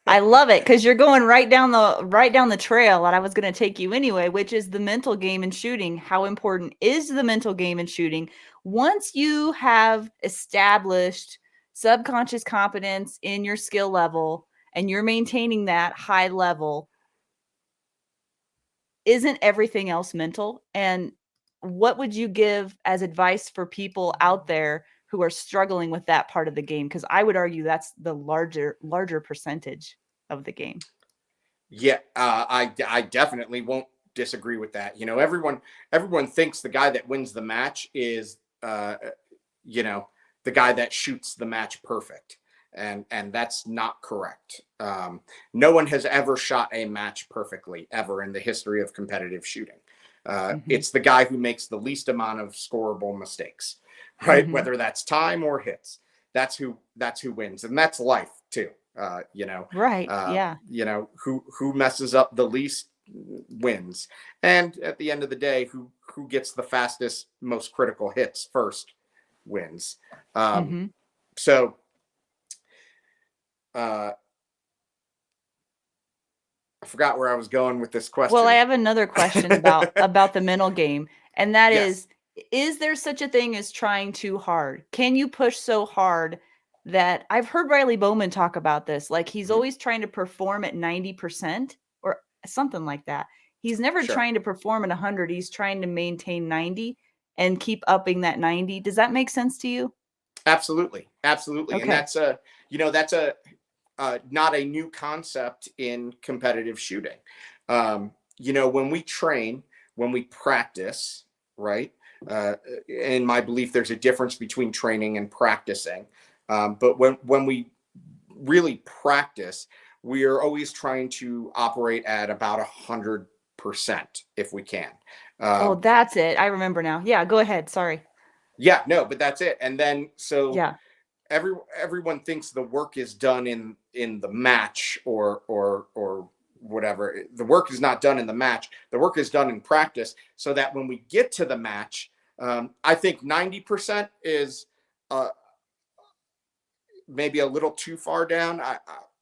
I love it because you're going right down the trail that I was going to take you anyway, which is the mental game in shooting. How important is the mental game in shooting? Once you have established subconscious competence in your skill level and you're maintaining that high level, isn't everything else mental? And what would you give as advice for people out there who are struggling with that part of the game? Because I would argue that's the larger percentage of the game. Yeah, I definitely won't disagree with that. Everyone thinks the guy that wins the match is you know the guy that shoots the match perfect, and that's not correct. No one has ever shot a match perfectly ever in the history of competitive shooting. Mm-hmm. It's the guy who makes the least amount of scoreable mistakes, right? Mm-hmm. Whether that's time or hits, that's who wins, and that's life too. Uh, you know, Right. Yeah. who messes up the least wins, and at the end of the day, who gets the fastest, most critical hits first wins. Um, Mm-hmm. so uh, I forgot where I was going with this Well, I question. have another question about the mental game, and that Yes. is there such a thing as trying too hard? Can you push so hard that I've heard Riley Bowman talk about this, like he's Mhm. always trying to perform at 90% or something like that. He's never Sure. trying to perform at 100, he's trying to maintain 90 and keep upping that 90. Does that make sense to you? Absolutely, absolutely, and Okay. that's a not a new concept in competitive shooting. When we train, when we practice, right? In my belief, there's a difference between training and practicing. But when we really practice, we are always trying to operate at about 100% if we can. Oh, Um, that's it. I remember now. Yeah, go ahead. Sorry. yeah, no, but that's it. And then so Yeah. everyone thinks the work is done in the match or whatever. The work is not done in the match. The work is done in practice, so that when we get to the match, I think 90% is uh, maybe a little too far down.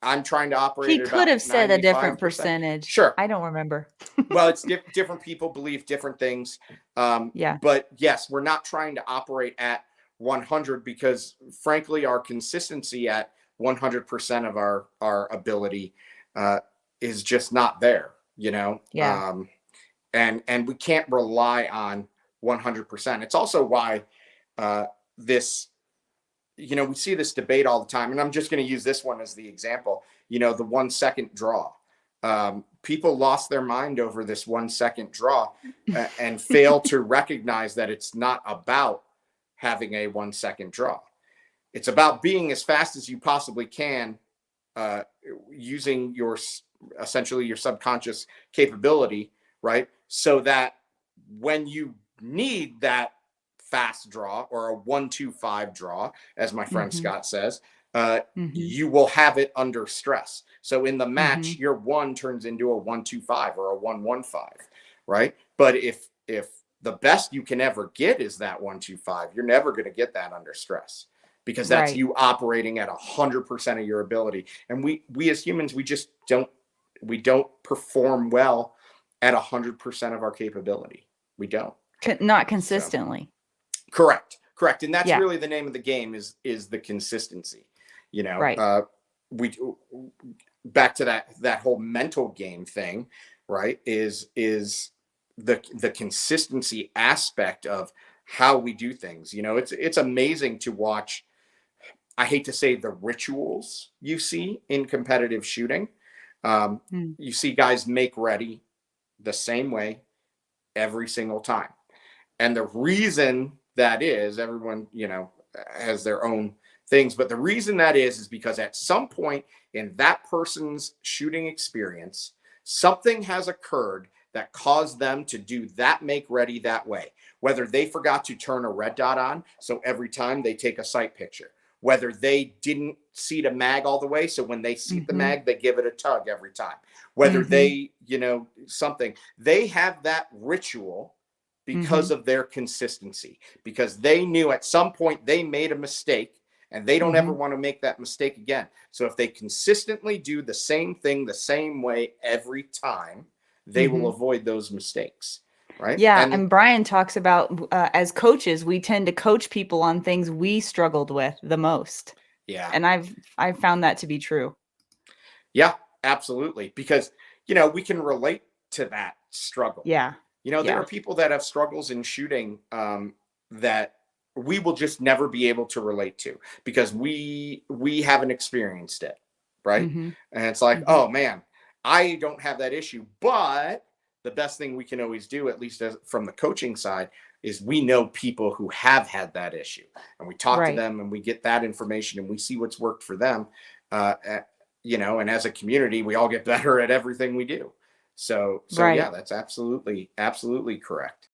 I'm trying to operate He at could about have said a different 95%. percentage. Sure. I don't remember. Well, it's different people believe different things. Yeah. But yes, we're not trying to operate at 100 because, frankly, our consistency at 100% of our ability uh, is just not there. Yeah. And we can't rely on 100%. It's also why uh, this we see this debate all the time, and I'm just going to use this one as the example. The 1 second draw. People lost their mind over this 1 second draw and fail to recognize that it's not about having a 1 second draw. It's about being as fast as you possibly can, uh, using essentially your subconscious capability, right? So that when you need that fast draw or a 1-2-5 draw, as my friend Mhm. Scott says, Mhm. you will have it under stress. So in the match, Mhm. your one turns into a 1-2-5 or a 1-1-5, right? But if the best you can ever get is that 1-2-5, you're never going to get that under stress because that's Right. you operating at 100% of your ability. And we as humans, we don't perform well at 100% of our capability. We don't. Not So consistently. correct, and that's Yeah. really the name of the game is the consistency. You know, Right. we back to that whole mental game thing, right? Is the consistency aspect of how we do things. It's amazing to watch. I hate to say the rituals you see in competitive shooting. Um, Mm. you see guys make ready the same way every single time. And the reason that is, everyone, has their own things, but the reason that is because at some point in that person's shooting experience, something has occurred that caused them to do that make ready that way. Whether they forgot to turn a red dot on, so every time they take a sight picture, whether they didn't seat a mag all the way, so when they seat the Mhm. mag, they give it a tug every time, whether Mhm. they, something, they have that ritual because Mhm. of their consistency, because they knew at some point they made a mistake and they don't ever Mhm. want to make that mistake again. So if they consistently do the same thing the same way every time, they will Mhm. avoid those mistakes, right? Yeah, And and Brian talks about as coaches, we tend to coach people on things we struggled with the most. yeah, And I've found that to be true. yeah, absolutely. Because, we can relate to that struggle. Yeah. There Yeah. are people that have struggles in shooting that we will just never be able to relate to because we haven't experienced it, right? Mhm. And it's like, Mhm. oh man, I don't have that issue. But the best thing we can always do, at least from the coaching side, is we know people who have had that issue, and we talk to Right. them, and we get that information, and we see what's worked for them. Uh, and as a community, we all get better at everything we do. So yeah, Right. that's absolutely correct.